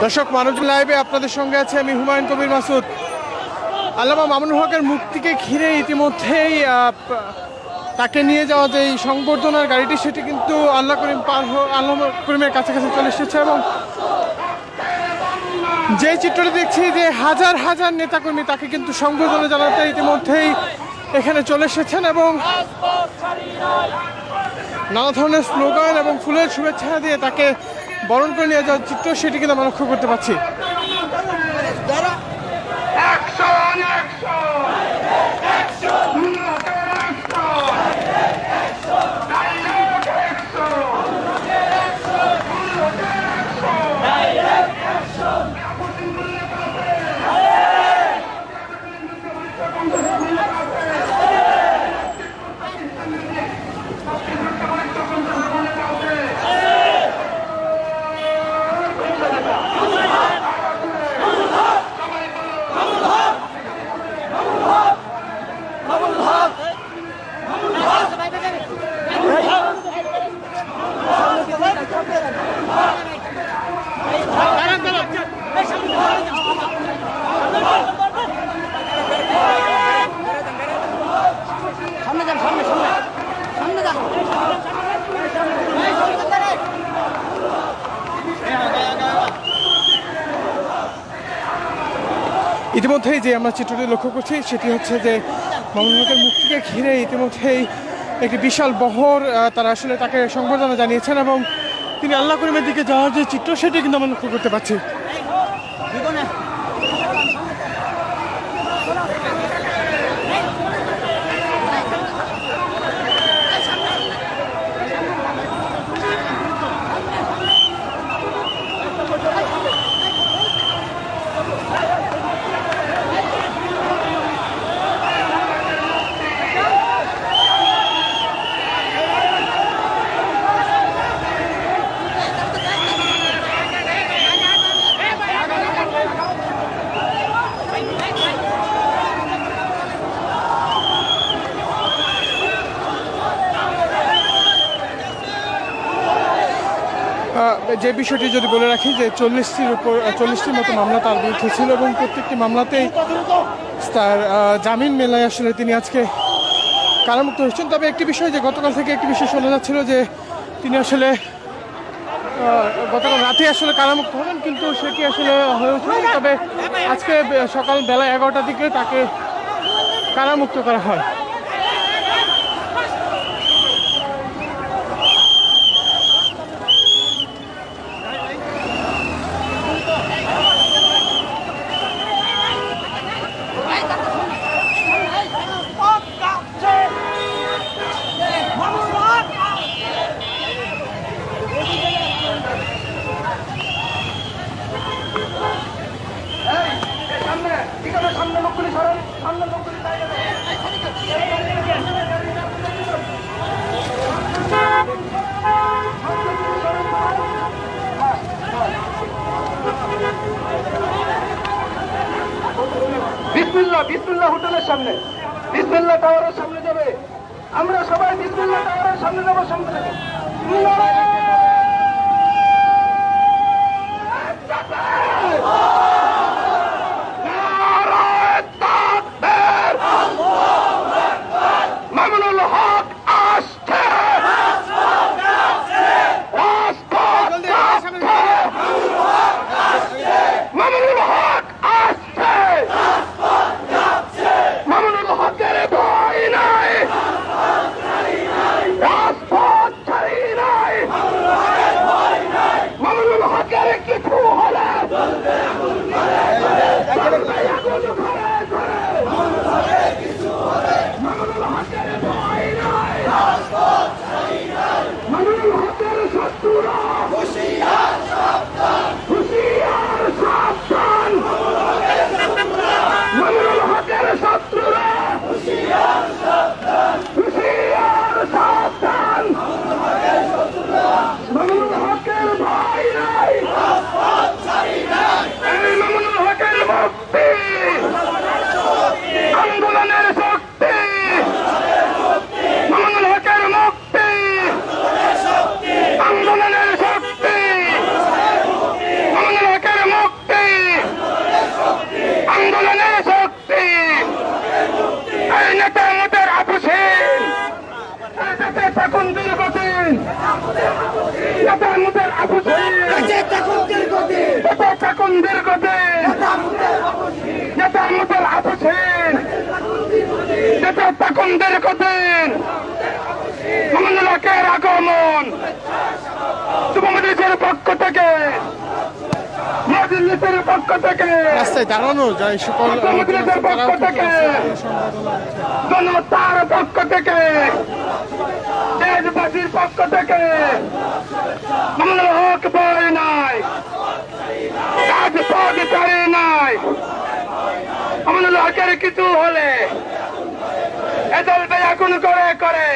দর্শক, মানুষ লাইভে আপনাদের সঙ্গে আছে আমি হুমায়ুন কবির মাসুদ। আল্লামা মামুনুল হকের মুক্তিকে ঘিরে ইতিমধ্যেই তাকে নিয়ে যাওয়া যে সংবর্ধনার গাড়িটি সেটি কিন্তু আল্লাহ করিমের কাছাকাছি চলে এসেছে এবং যে চিত্রটি দেখছি যে হাজার হাজার নেতাকর্মী তাকে কিন্তু সংবর্ধনা জানাতে ইতিমধ্যেই এখানে চলে এসেছেন এবং নানা ধরনের স্লোগান এবং ফুলের শুভেচ্ছা দিয়ে তাকে বরণ করে নিয়ে যাওয়ার চিত্র সেটি কিন্তু আমরা লক্ষ্য করতে পারছি। ইতিমধ্যেই যে আমরা চিত্রটি লক্ষ্য করছি সেটি হচ্ছে যে মামুনুল হকের মুক্তিকে ঘিরে ইতিমধ্যেই একটি বিশাল বহর তারা আসলে তাকে সংবর্ধনা জানিয়েছেন এবং তিনি আল্লাহ করিমের দিকে যাওয়ার যে চিত্র সেটি কিন্তু আমরা লক্ষ্য করতে পারছি। যে বিষয়টি যদি বলে রাখি যে 40টির মতো মামলা তার বিরুদ্ধে ছিল এবং প্রত্যেকটি মামলাতেই তার জামিন মেলায় আসলে তিনি আজকে কারামুক্ত হয়েছেন। তবে একটি বিষয় যে গতকাল থেকে একটি বিষয় শোনা যাচ্ছিল যে তিনি আসলে গতকাল রাতে আসলে কারামুক্ত হবেন, কিন্তু সেটি আসলে হয়ে ওঠেনি। তবে আজকে সকাল বেলা 11টার দিকে তাকে কারামুক্ত করা হয়। বিসমিল্লাহ হোটেলের সামনে, বিসমিল্লাহ টাওয়ারের সামনে যাবে। আমরা সবাই বিসমিল্লাহ টাওয়ারের সামনে যাবো। সামনে মামুনুল হক আসছে, মামুনুল হক আসছে, মামুনুল হকের ভয় নাই, রাজপথ ছাড়ি নাই। সন্ধ্যের কঠিন মামলাকের আগমন যুবমজলিসের পক্ষ থেকে মজলিসের পক্ষ থেকে রাস্তায় দাঁড়ানো যায় সকল মজলিসের পক্ষ থেকে জনতার পক্ষ থেকে দেশবাসীর পক্ষ থেকে মামলার হক বই নাই কাজ পদ চাই নাই আমাদের হকের কিছু হলে এদল বেয়াকুল করে করে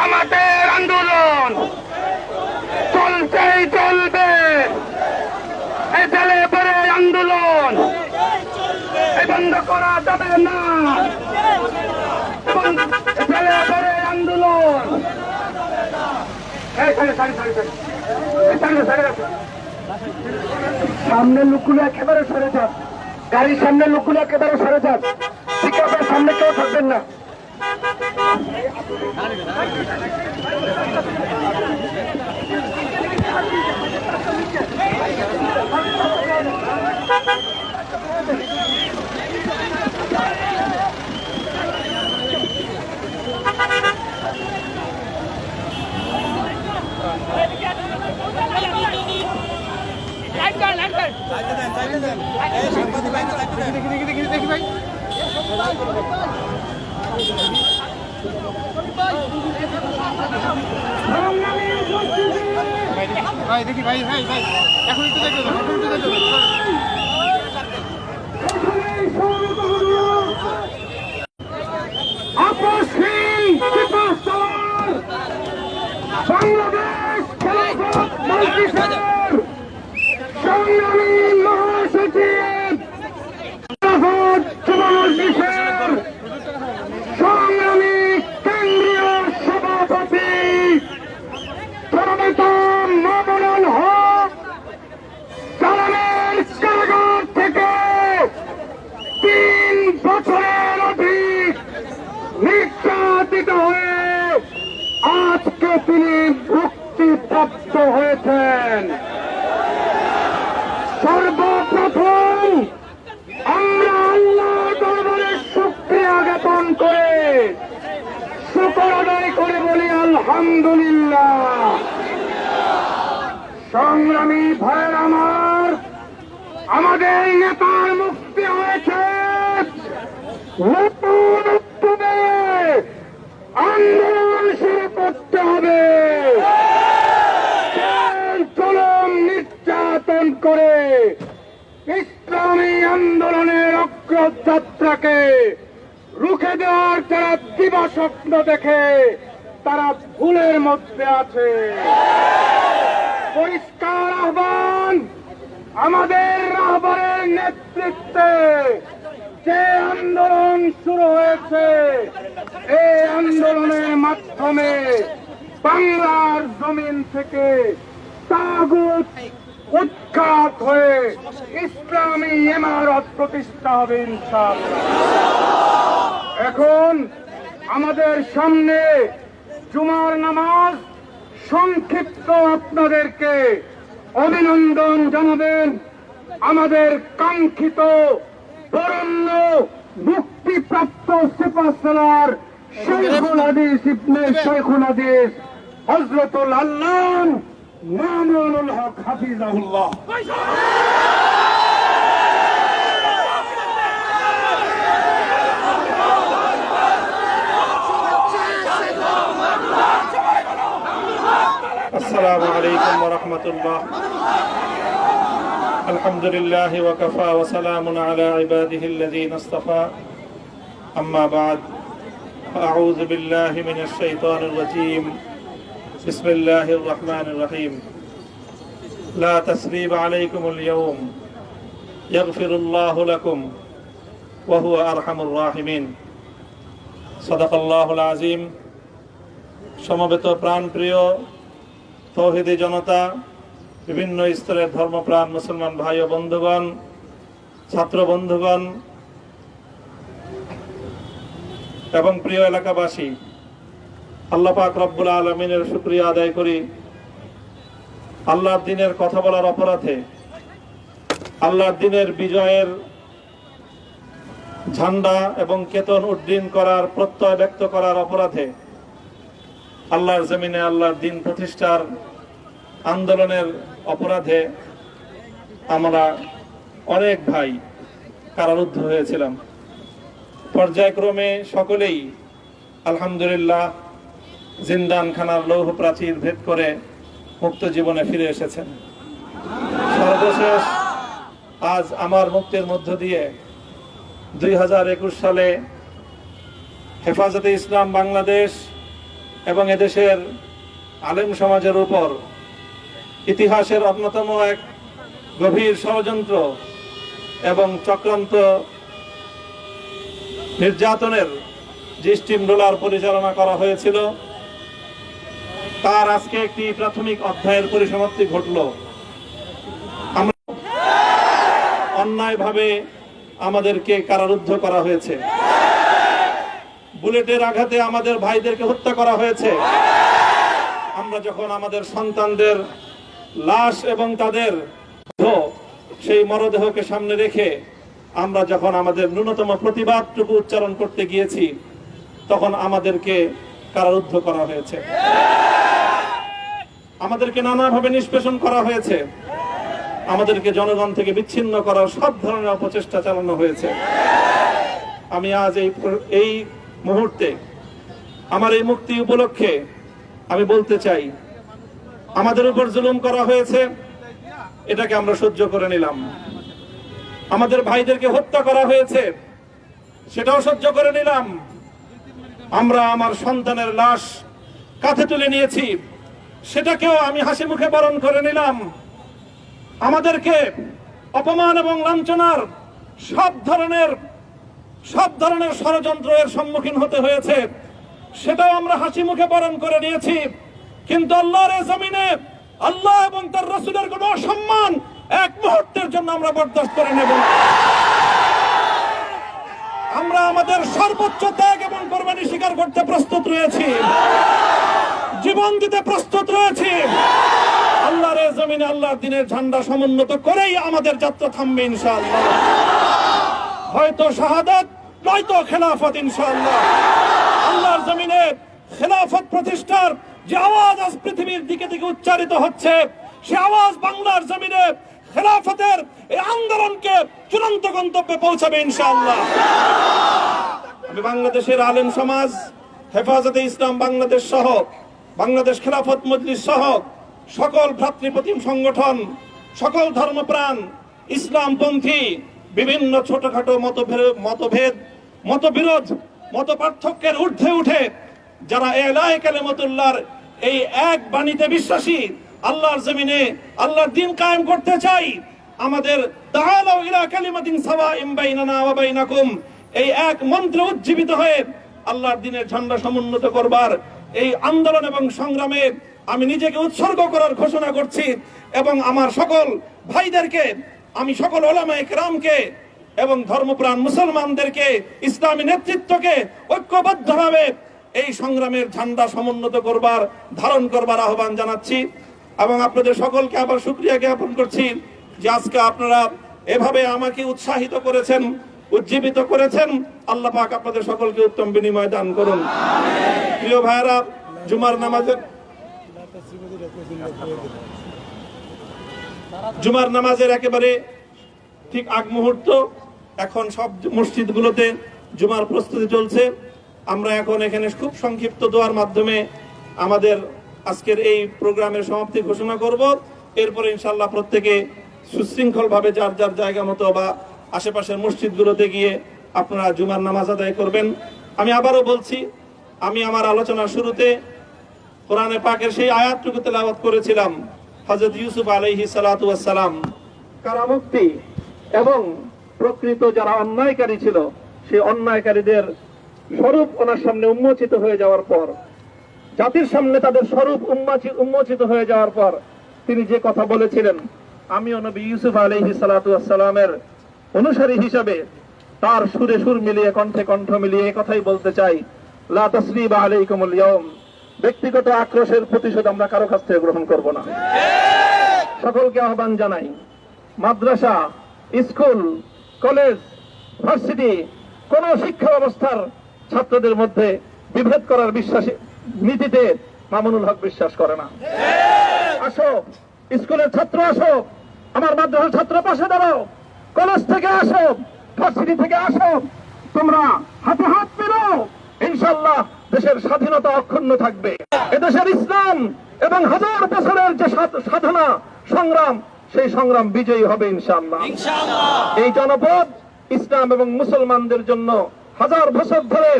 আমাদের আন্দোলন চলছেই চলবে এই ছেলে পরে আন্দোলন এই বন্ধ করা যাবে না ছেলে পরে আন্দোলন সামনে লোকগুলো একেবারে সরে যান গাড়ির সামনে লোকগুলো একেবারে সরে যান পিকআপের সামনে কেউ থাকবেন না দেখি ভাই ভাই দেখি ভাই ভাই ভাই এখন একটু দেখো এখন একটু দেখো আপসহীন সুপারস্টার বাংলাদেশ খেলাফত মজলিসের সংগ্রামী মহাসচিব খেলাফত যুব মজলিসের সংগ্রামী কেন্দ্রীয় সভাপতি প্রণতম মামুনুল হক চালানের কারাগার থেকে 3 বছরের অধিক নির্যাতিত হয়ে আজকে তিনি মুক্তিপ্রাপ্ত হয়েছেন। সর্বপ্রথম আমরা আল্লাহর দরবারে শুকরিয়া জ্ঞাপন করে শুকর আদায় করে বলি আলহামদুলিল্লাহ। সংগ্রামী ভাইয়ের আমার, আমাদের নেতার মুক্তি হয়েছে। নতুন উদ্যোগে আন্দোলন শুরু করতে হবে। জুলুম নির্যাতন করে ইসলামী আন্দোলনের অগ্রযাত্রাকে রুখে দেওয়ার যারা দিবাস্বপ্ন দেখে তারা ভুলের মধ্যে আছে। পরিষ্কার আহ্বান, আমাদের রাহবরের নেতৃত্বে যে আন্দোলন শুরু হয়েছে, এই আন্দোলনের মাধ্যমে বাংলার জমিন থেকে তাগুত উৎখাত হয়ে ইসলামী ইমারত প্রতিষ্ঠা হবে ইনশাআল্লাহ। এখন আমাদের সামনে জুমার নামাজ, সংক্ষিপ্ত আপনাদেরকে অভিনন্দন জানাবেন আমাদের কাঙ্ক্ষিত বরেণ্য মুক্তিপ্রাপ্ত সুপারস্টার শেখুল হাদিস ইবনে শেখুল হাদিস হযরতুল আল্লাহ মামুনুল হক হাফিজাহুল্লাহ। السلام عليكم ورحمة الله. الحمد لله وكفى وسلام على عباده الذين اصطفى. أما بعد، أعوذ بالله من الشيطان الرجيم. بسم الله الرحمن الرحيم. لا تثريب عليكم اليوم يغفر الله لكم وهو أرحم الراحمين. صدق الله العظيم. সমবেত প্রাণপ্রিয় তৌহিদি জনতা, বিভিন্ন স্তরের ধর্মপ্রাণ মুসলমান ভাই ও বন্ধুগণ, ছাত্র বন্ধুগণ এবং প্রিয় এলাকাবাসী, আল্লাহ পাক রব্বুল আলামিনের শুকরিয়া আদায় করি। আল্লাহর দ্বীনের কথা বলার অপরাধে, আল্লাহর দ্বীনের বিজয়ের ঝান্ডা এবং কেতন উড্ডীন করার প্রত্যয় ব্যক্ত করার অপরাধে আল্লাহর জমিনে আল্লাহর দ্বীন প্রতিষ্ঠার আন্দোলনের অপরাধে আমরা অনেক ভাই কারারুদ্ধ হয়েছিলাম। পর্যায়ক্রমে সকলেই আলহামদুলিল্লাহ জিন্দানখানার লৌহ প্রাচীর ভেদ করে মুক্ত জীবনে ফিরে এসেছেন। সর্বশেষ আজ আমার মুক্তির মধ্য দিয়ে 2021 সালে হেফাজতে ইসলাম বাংলাদেশ এবং এদেশের আলেম সমাজের উপর ইতিহাসের অন্যতম এক গভীর ষড়যন্ত্র এবং চক্রান্ত নির্যাতনের যে স্টিম রোলার পরিচালনা করা হয়েছিল, তার আজকে একটি প্রাথমিক অধ্যায়ের পরিসমাপ্তি ঘটল। আমরা অন্যায়ভাবে আমাদেরকে কারারুদ্ধ করা হয়েছে, বুলেটের আঘাতে আমাদের ভাইদেরকে হত্যা করা হয়েছে। আমরা যখন আমাদের সন্তানদের লাশ এবং তাদের সেই মরদেহকে সামনে রেখে আমরা যখন আমাদের ন্যূনতম প্রতিবাদটুকু উচ্চারণ করতে গিয়েছি, তখন আমাদেরকে কারারুদ্ধ করা হয়েছে, আমাদেরকে নানাভাবে নিষ্পেষণ করা হয়েছে, আমাদেরকে জনগণ থেকে বিচ্ছিন্ন করার সব ধরনের অপচেষ্টা চালানো হয়েছে। আমি আজ এই মুহূর্তে আমার এই মুক্তি উপলক্ষে আমি বলতে চাই, আমাদের উপর জুলুম করা হয়েছে, এটাকে আমরা সহ্য করে নিলাম। আমাদের ভাইদেরকে হত্যা করা হয়েছে, সেটাও সহ্য করে নিলাম। আমরা আমার সন্তানের লাশ কাঁধে তুলে নিয়েছি, সেটাকেও আমি হাসি মুখে বরণ করে নিলাম। আমাদেরকে অপমান এবং লাঞ্ছনার সব ধরনের ষড়যন্ত্রের সম্মুখীন হতে হয়েছে, সেটাও আমরা হাসি মুখে বরণ করে নিয়েছি। কিন্তু আল্লাহর জমিনে আল্লাহ এবং তার রাসূলের কোনো অসম্মান এক মুহূর্তের জন্য আমরা বরদাস্ত করে নেব না। আমরা আমাদের সর্বোচ্চ ত্যাগ এবং কোরবানি স্বীকার করতে প্রস্তুত রয়েছি, জীবন দিতে প্রস্তুত রয়েছি। আল্লাহর জমিনে আল্লাহর দ্বীনের ঝান্ডা সমুন্নত করেই আমাদের যাত্রা থামবে ইনশাআল্লাহ। হয়তো শাহাদাত, নয়তো খেলাফত ইনশাআল্লাহ। আল্লাহর জমিনে খেলাফত প্রতিষ্ঠার যে আওয়াজ আজ পৃথিবীর দিকে দিকে উচ্চারিত হচ্ছে, সে আওয়াজ বাংলার জমিনে খেলাফতের এই আন্দোলনকে চূড়ান্ত গন্তব্যে পৌঁছাবে ইনশাআল্লাহ। আমি বাংলাদেশের আলেম সমাজ, হেফাজতে ইসলাম বাংলাদেশ সহ বাংলাদেশ খেলাফত মজলিস সহ সকল ভ্রাতৃপ্রতিম সংগঠন, সকল ধর্মপ্রাণ, ইসলামপন্থী বিভিন্ন ছোটখাটো মতভেদ, মতবিরোধ, মত পার্থক্যের ঊর্ধ্বে উঠে যারা এলায়ে কালিমাতুল্লাহর এই এক বাণীতে বিশ্বাসী, আল্লাহর জমিনে আল্লাহর দ্বীন কায়েম করতে চাই, আমাদের তাআলাউ ইলা কালিমাতিন সাওয়াইন বাইনানা ওয়া বাইনাকুম এই এক মন্ত্রে উজ্জীবিত হয়ে আল্লাহর দ্বীনের ঝান্ডা সমুন্নত করবার এই আন্দোলন এবং সংগ্রামে আমি নিজেকে উৎসর্গ করার ঘোষণা করছি। এবং আমার সকল ভাইদেরকে, আমি সকল উলামায়ে কেরামকে এবং ধর্মপ্রাণ মুসলমানদেরকে, ইসলামী নেতৃত্বকে ঐক্যবদ্ধভাবে এই সংগ্রামের ঝান্ডা সমুন্নত করবার, ধারণ করবার আহ্বান জানাচ্ছি। এবং আপনাদের সকলকে আবার শুকরিয়া জ্ঞাপন করছি যে আজকে আপনারা এভাবে আমাকে উৎসাহিত করেছেন, উজ্জীবিত করেছেন। আল্লাহ পাক আপনাদের সকলকে উত্তম বিনিময় দান করুন। প্রিয় ভাইরা, জুমার নামাজের একেবারে ঠিক আগ মুহূর্ত, এখন সব মসজিদগুলোতে জুমার প্রস্তুতি চলছে। আমরা এখন এখানে খুব সংক্ষিপ্ত দোয়ার মাধ্যমে আমাদের আজকের এই প্রোগ্রামের সমাপ্তি ঘোষণা করব। এরপরে ইনশাআল্লাহ প্রত্যেকে সুশৃঙ্খল ভাবে যার যার জায়গা মতো বা আশেপাশের মসজিদগুলোতে গিয়ে আপনারা জুমার নামাজ আদায় করবেন। আমি আবারও বলছি, আমি আমার আলোচনার শুরুতে কোরআনে পাকের সেই আয়াতটুকু তেলাওয়াত করেছিলাম, হযরত ইউসুফ আলাইহিস সালাতু ওয়াস সালাম কারামুক্তি এবং প্রকৃত যারা অন্যায়কারী ছিল, সেই অন্যায়কারীদের স্বরূপ ওনার সামনে উন্মোচিত হয়ে যাওয়ার পর, জাতির সামনে তাদের স্বরূপ উন্মোচিত হয়ে যাওয়ার পর তিনি যে কথা বলেছিলেন, আমিও নবী ইউসুফ আলাইহিস সালাতু ওয়াস সালামের অনুসারী হিসাবে তার সুরে সুর মিলিয়ে, কণ্ঠে কণ্ঠ মিলিয়ে এই কথাই বলতে চাই, লা তাসরিবা আলাইকুমুল ইয়াউম। ব্যক্তিগত আক্রোশের প্রতিশোধ আমরা কারো কাছ থেকে গ্রহণ করব না। সকলকে আহ্বান জানাই, মাদ্রাসা, স্কুল, কলেজ, ভার্সিটি কোন শিক্ষা ব্যবস্থার ছাত্রদের মধ্যে বিভেদ করার বিশ্বাসী নীতিতে মামুনুল হক বিশ্বাস করে না। আসো, স্কুলের ছাত্র আসো, আমার মাদ্রাসার ছাত্র পাশে দাঁড়াও, কলেজ থেকে আসো, ভার্সিটি থেকে আসো, তোমরা হাতে হাত মিলাও, ইনশাআল্লাহ দেশের স্বাধীনতা অক্ষুণ্ণ থাকবে। এদেশের ইসলাম এবং হাজার বছরের যে সাধনা সংগ্রাম, সেই সংগ্রাম বিজয়ী হবে ইনশাআল্লাহ। এই জনপদ ইসলাম এবং মুসলমানদের জন্য হাজার বছর ধরে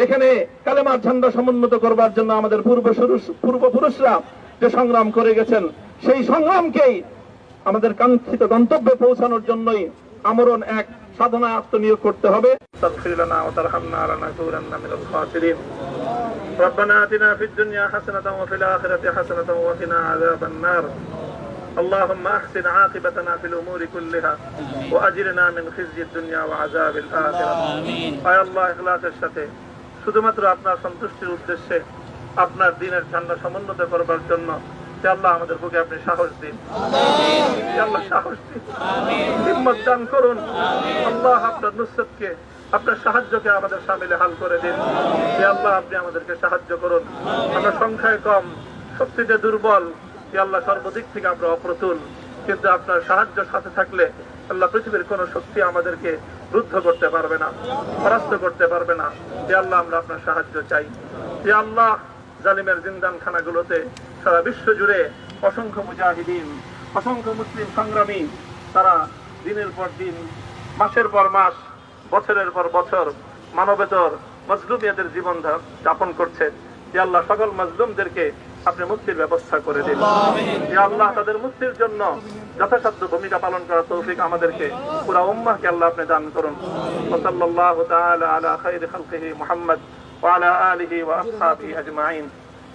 এখানে কালেমার ঝান্ডা সমুন্নত করবার জন্য আমাদের পূর্বপুরুষরা যে সংগ্রাম করে গেছেন, সেই সংগ্রামকেই আমাদের কাঙ্ক্ষিত গন্তব্যে পৌঁছানোর জন্যই আমরণ এক সাধনায় আত্মনিয়োগ করতে হবে। ربنا آتنا في الدنيا حسنة وفي الآخرة حسنة وقنا عذاب النار اللهم أحسن عاقبتنا في الأمور كلها وأجرنا من خزي الدنيا وعذاب الآخرة আয় আল্লাহ, ইখলাসের সাথে শুধুমাত্র আপনার সন্তুষ্টির উদ্দেশ্যে আপনার দ্বীনের ঝান্ডা সমুন্নত করবার জন্য আল্লাহ আমাদের বুকে আপনি সাহস দিন, আল্লাহ সাহস দিন, হিম্মত দান করুন। আল্লাহ আপনার নুসরতকে, আপনার সাহায্যকে আমাদের শামিলে হাল করে দিন। আল্লাহ আপনি আমাদেরকে সাহায্য করুন। আমরা সংখ্যায় কম, শক্তিতে দুর্বল, আল্লাহ সর্বদিক থেকে আমরা অপ্রতুল, কিন্তু আপনার সাহায্য সাথে থাকলে আল্লাহ পৃথিবীর কোন শক্তি আমাদেরকে রুদ্ধ করতে পারবে না, পরাস্ত করতে পারবে না। আল্লাহ আমরা আপনার সাহায্য চাই। আল্লাহ জালিমের জিন্দান খানাগুলোতে সারা বিশ্ব জুড়ে অসংখ্য মুজাহিদিন, অসংখ্য মুসলিম সংগ্রামী, তারা দিনের পর দিন, মাসের পর মাস, বছরের পর বছর মানবেতর মজলুমিয়াতের জীবন যাপন করছে। আল্লাহ সকল মজলুমদেরকে আপনি মুক্তির ব্যবস্থা করে দিন। আল্লাহ তাদের মুক্তির জন্য যথাসাধ্য ভূমিকা পালন করার তৌফিক আমাদেরকে, পুরা উম্মাহকে আল্লাহ আপনি দান করুন। সাল্লাল্লাহু তাআলা আলা খায়রি খালকিহি মুহাম্মদ ওয়া আলা আলিহি ওয়া আসহাবিহি আজমাইন।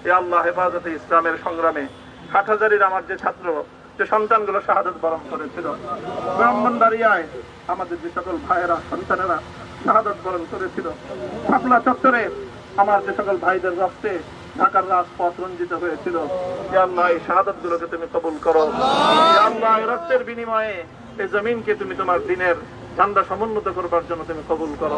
হে আল্লাহ, হেফাজতে ইসলামের সংগ্রামে হাটহাজারীর আমার যে ছাত্র, যে সন্তানগুলো শাহাদাত বরণ করেছিল, ব্রাহ্মণবাড়িয়ায় আমাদের যে সকল ভাইয়েরা, সন্তানেরা শাহাদাত বরণ করেছিল, শাপলা চত্বরে আমার যে সকল ভাইদের রক্তে ঢাকার রাজপথ রঞ্জিত হয়েছিল, আল্লাহ এই শাহাদাত গুলোকে তুমি কবুল করো। আল্লাহ এই রক্তের বিনিময়ে এই জমিনকে তুমি তোমার দ্বীনের ঝান্ডা সমুন্নত করবার জন্য তুমি কবুল করো।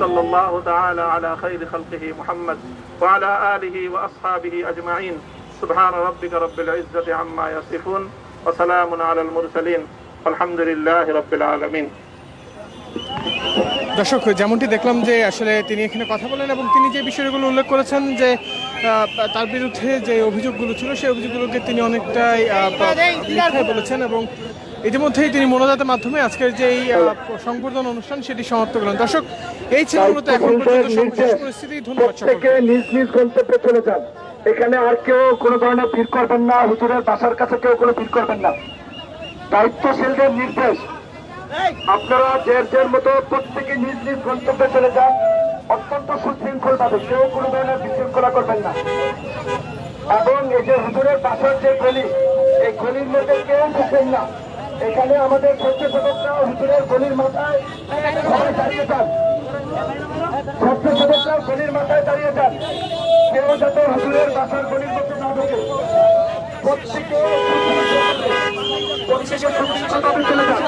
সাল্লাল্লাহু তাআলা আলা খায়রি খালকিহি মুহাম্মদ ওয়া আলা আলিহি ওয়া আসহাবিহি আজমাইন। সুবহান রাব্বিকা রাব্বিল ইজ্জাতি আম্মা ইয়াসিফুন ওয়া সালামুন আলাল মুরসালিন আলহামদুলিল্লাহি রাব্বিল আলামিন। দর্শক, যেমনটি দেখলাম যে আসলে তিনি এখানে কথা বলেন এবং তিনি যে বিষয়গুলো উল্লেখ করেছেন যে তার বিরুদ্ধে যে অভিযোগগুলো ছিল, সেই অভিযোগগুলোকে তিনি অনেকটাই মিথ্যাই বলেছেন এবং ইতিমধ্যেই তিনি মোনাজাতের মাধ্যমে আজকের যে সংবর্ধনা অনুষ্ঠান সেটি সমাপ্ত করলেন। দর্শক, এই ছিল মূলত এখন পর্যন্ত সর্বশেষ পরিস্থিতি। ধন্যবাদ সকলকে। নিজ নিজ গন্তব্যে চলে যান। এখানে আর কেউ কোনো ধরনের ভিড় করবেন না, হুজুরের বাসার কাছে কেউ কোনো ভিড় করবেন না। দায়িত্বশীলদের নির্দেশ, আপনারা যে মতো প্রত্যেকে নিজ নিজ গন্তব্যে চলে যান, অত্যন্ত সুশৃঙ্খল ভাবে, কেউ কোনো ধরনের বিশৃঙ্খলা করবেন না। এবং এই যে হুজুরের বাসার যে গলি, এই গলির মধ্যে কেউ ঢুকবেন না। এখানে আমাদের স্বেচ্ছাসেবকরা হুজুরের গলির মাথায় সবাই দাঁড়িয়ে যান, স্বেচ্ছাসেবকরা গলির মাথায় দাঁড়িয়ে যান, কেউ যাতে হুজুরের বাসার গলির মধ্যে না ঢুকে। প্রত্যেকে সুশৃঙ্খলভাবে চলে যান।